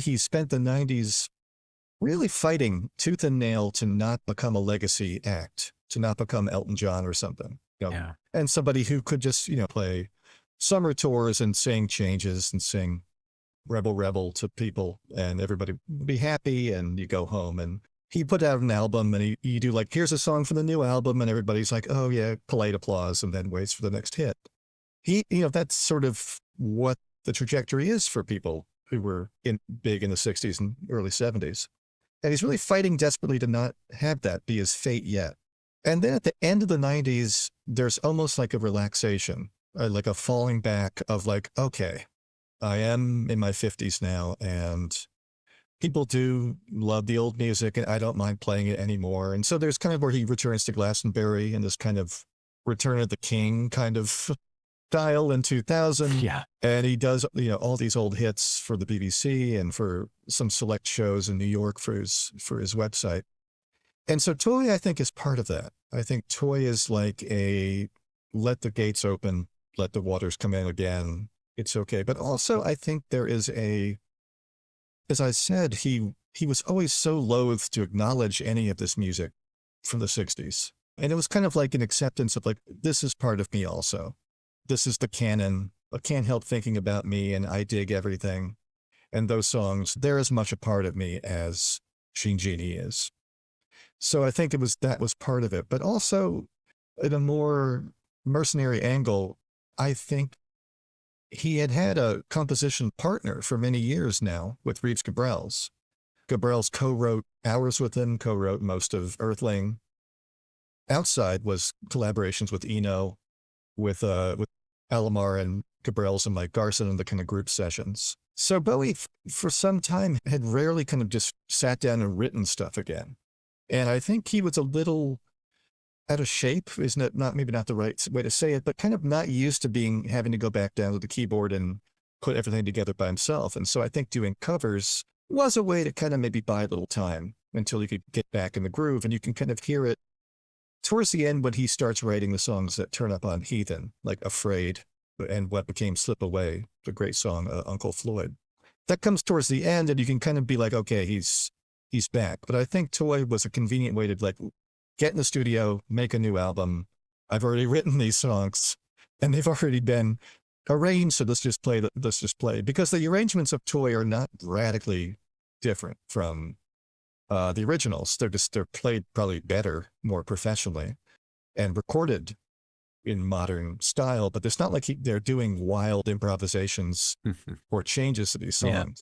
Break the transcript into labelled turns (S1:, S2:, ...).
S1: He spent the 90s really fighting tooth and nail to not become a legacy act, to not become Elton John or something.
S2: Yeah.
S1: And somebody who could just, play summer tours and sing changes and sing Rebel Rebel to people and everybody would be happy and you go home. And he put out an album and you do like, here's a song from the new album. And everybody's like, oh yeah, polite applause, and then waits for the next hit. That's sort of what the trajectory is for people who were big in the 60s and early 70s. And he's really fighting desperately to not have that be his fate yet. And then at the end of the 90s, there's almost like a relaxation, like a falling back of like, okay, I am in my 50s now, and people do love the old music, and I don't mind playing it anymore. And so there's kind of where he returns to Glastonbury and this kind of Return of the King kind of style in 2000.
S2: Yeah.
S1: And he does, all these old hits for the BBC and for some select shows in New York for his website. And so Toy, I think, is part of that. I think Toy is like a let the gates open, let the waters come in again. It's okay. But also I think there is as I said, he was always so loath to acknowledge any of this music from the 60s. And it was kind of like an acceptance of like, this is part of me also. This is the canon. I can't help thinking about me, and I dig everything. And those songs, they're as much a part of me as Sheen Genie is. So I think that was part of it. But also, in a more mercenary angle, I think he had a composition partner for many years now with Reeves Gabrels. Gabrels co-wrote Hours with him, co-wrote most of Earthling. Outside was collaborations with Eno, with Alomar and Gabrels and Mike Garson and the kind of group sessions. So Bowie, for some time, had rarely kind of just sat down and written stuff again. And I think he was a little out of shape, isn't it? Maybe not the right way to say it, but kind of not used to having to go back down to the keyboard and put everything together by himself. And so I think doing covers was a way to kind of maybe buy a little time until you could get back in the groove. And you can kind of hear it towards the end when he starts writing the songs that turn up on Heathen, like Afraid and what became Slip Away, the great song, Uncle Floyd. That comes towards the end and you can kind of be like, okay, he's back. But I think Toy was a convenient way to like get in the studio, make a new album. I've already written these songs and they've already been arranged. So let's just play because the arrangements of Toy are not radically different from the originals. They're played probably better, more professionally and recorded in modern style, but it's not like they're doing wild improvisations or changes to these songs.